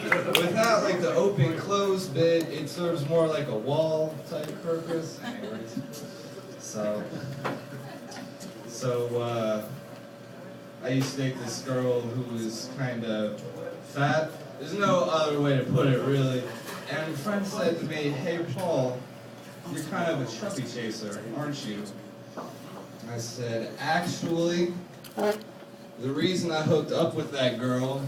Without like the open close bit, it serves more like a wall type purpose. Anyways, so I used to date this girl who was kind of fat. There's no other way to put it really. And a friend said to me, "Hey Paul, you're kind of a chubby chaser, aren't you?" I said, "Actually, the reason I hooked up with that girl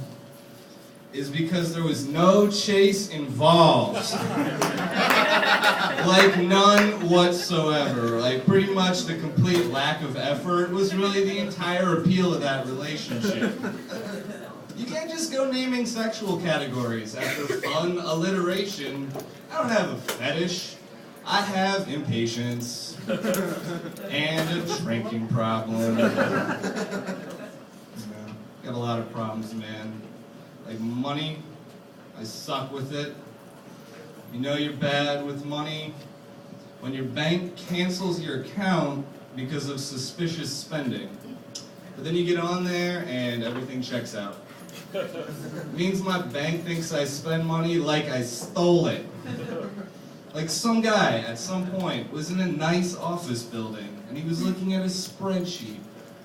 is because there was no chase involved." Like none whatsoever. Like pretty much the complete lack of effort was really the entire appeal of that relationship. You can't just go naming sexual categories after fun alliteration. I don't have a fetish. I have impatience and a drinking problem. Got a lot of problems, man. Like money, I suck with it. You know you're bad with money when your bank cancels your account because of suspicious spending. But then you get on there and everything checks out. It means my bank thinks I spend money like I stole it. Like some guy at some point was in a nice office building and he was looking at a spreadsheet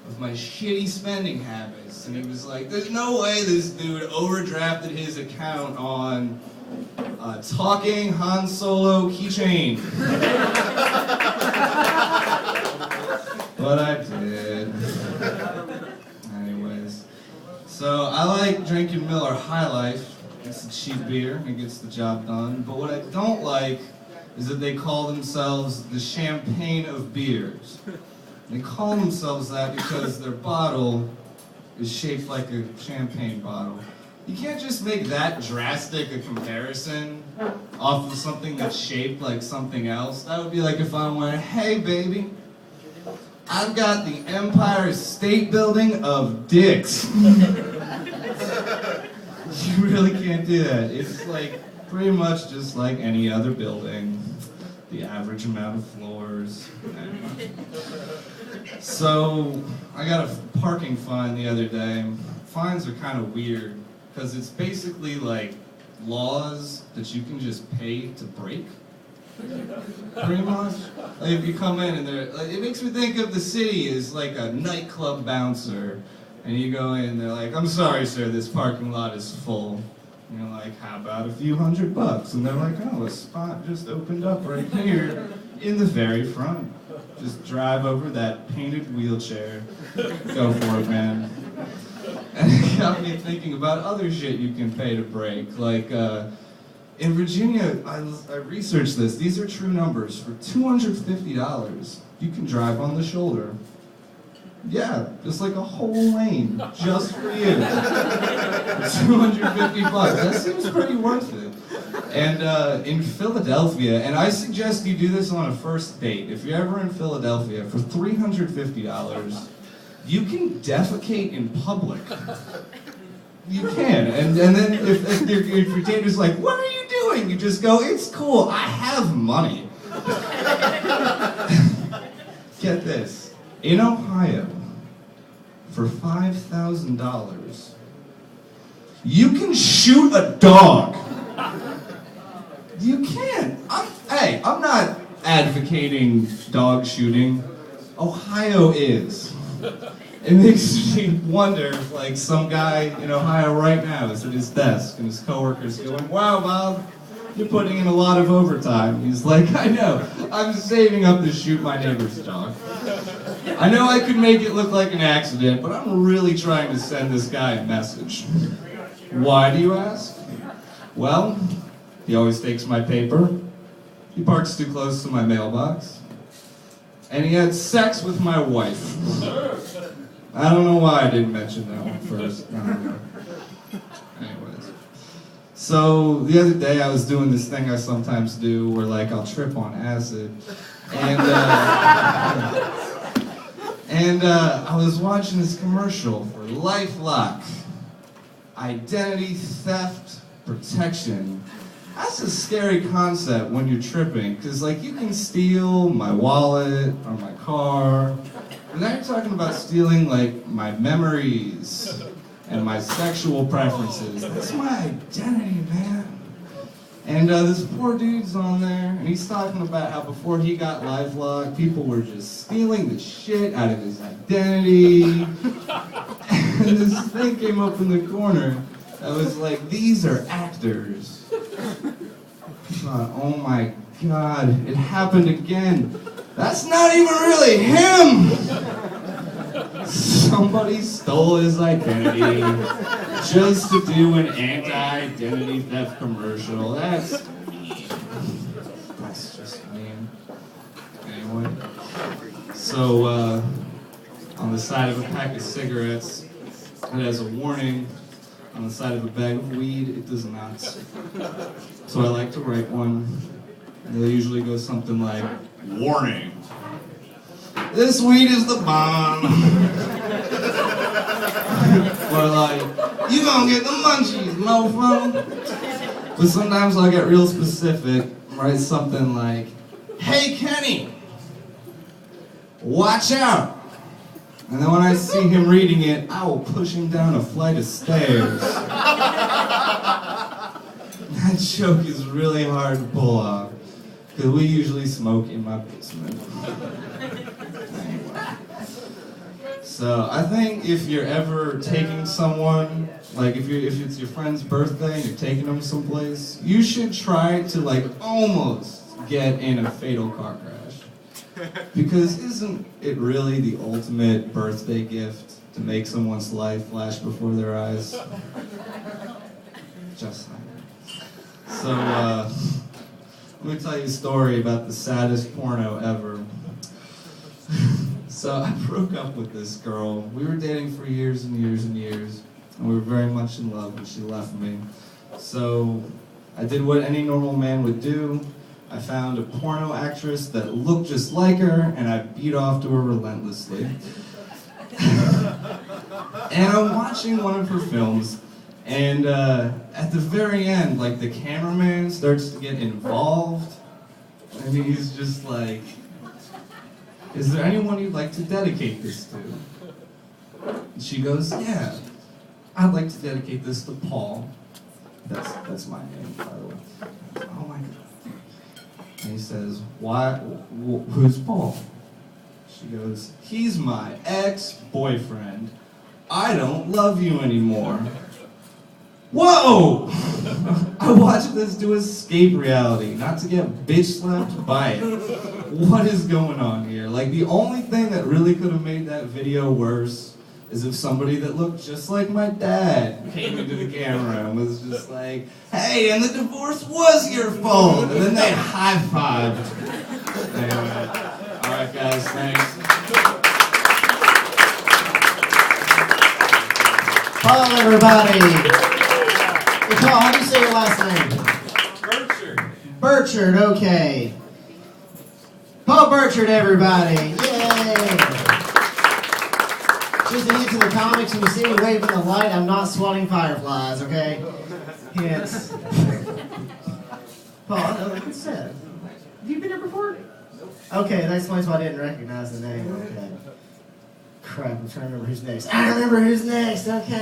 of my shitty spending habits, and he was like, "There's no way this dude overdrafted his account on talking Han Solo keychain." But I did. Anyways, so I like drinking Miller High Life. It's a cheap beer and it gets the job done. But what I don't like is that they call themselves the champagne of beers. They call themselves that because their bottle is shaped like a champagne bottle. You can't just make that drastic a comparison off of something that's shaped like something else. That would be like if I went, "Hey baby, I've got the Empire State Building of dicks." You really can't do that. It's like pretty much just like any other building. The average amount of floors. So I got a parking fine the other day. Fines are kind of weird because it's basically like laws that you can just pay to break. Pretty much. Like if you come in and it makes me think of the city as like a nightclub bouncer, and you go in and they're like, "I'm sorry sir, this parking lot is full." And you're like, "How about a few $100? And they're like, "Oh, a spot just opened up right here in the very front. Just drive over that painted wheelchair. Go for it, man." And it got me thinking about other shit you can pay to break. Like, in Virginia, I researched this. These are true numbers. For $250, you can drive on the shoulder. Yeah, just like a whole lane, just for you. For $250. That seems pretty worth it. And in Philadelphia, and I suggest you do this on a first date. If you're ever in Philadelphia, for $350, you can defecate in public. You can. And then if your date is like, "What are you doing?" You just go, "It's cool, I have money." Get this. In Ohio, for $5,000, you can shoot a dog. You can. I'm not advocating dog shooting. Ohio is. It makes me wonder if like some guy in Ohio right now is at his desk and his coworkers going, "Wow, Bob, you're putting in a lot of overtime." He's like, "I know, I'm saving up to shoot my neighbor's dog. I know I could make it look like an accident, but I'm really trying to send this guy a message." Why, do you ask? Well, he always takes my paper, he parks too close to my mailbox, and he had sex with my wife. I don't know why I didn't mention that one first. I don't know. Anyways. So the other day I was doing this thing I sometimes do where like I'll trip on acid. And I was watching this commercial for LifeLock. Identity theft protection. That's a scary concept when you're tripping, because like you can steal my wallet or my car, and now you're talking about stealing like my memories and my sexual preferences. That's my identity, man. And this poor dude's on there, and he's talking about how before he got LifeLock, people were just stealing the shit out of his identity. And this thing came up in the corner that was like, these are actors. I thought, oh my God, it happened again. That's not even really him! Somebody stole his identity just to do an anti-identity theft commercial. That's just mean. Anyway, so on the side of a pack of cigarettes, it has a warning. On the side of a bag of weed, it does not. So I like to write one. And they usually go something like, warning. This weed is the bomb. Or like, you gonna get the munchies, mofo. But sometimes I'll get real specific, write something like, hey Kenny, watch out. And then when I see him reading it, I will push him down a flight of stairs. That joke is really hard to pull off, because we usually smoke in my basement. So I think if you're ever taking someone, like if it's your friend's birthday and you're taking them someplace, you should try to like almost get in a fatal car crash. Because isn't it really the ultimate birthday gift to make someone's life flash before their eyes? Just like that. So let me tell you a story about the saddest porno ever. So I broke up with this girl. We were dating for years and years and years, and we were very much in love when she left me. So I did what any normal man would do. I found a porno actress that looked just like her, and I beat off to her relentlessly. And I'm watching one of her films, and at the very end, like the cameraman starts to get involved, and he's just like, is there anyone you'd like to dedicate this to? And she goes, yeah, I'd like to dedicate this to Paul. That's my name, by the way. Oh my God. And he says, why, who's Paul? She goes, he's my ex-boyfriend. I don't love you anymore. Whoa! I watched this to escape reality, not to get bitch slapped by it. What is going on here? Like, the only thing that really could have made that video worse is if somebody that looked just like my dad came into the camera and was just like, hey, and the divorce was your fault! And then they high-fived. Anyway, alright guys, thanks. Hello everybody! Hey Paul, how do you say your last name? Burchard. Burchard, okay. Paul Burchard, everybody! Yay! Just to get to the comics, when you see me waving the light, I'm not swatting fireflies, okay? Yes. Paul, what's that? Have you been here before? Okay, that explains why I didn't recognize the name. Okay. Crap, I'm trying to remember who's next. I remember who's next, okay.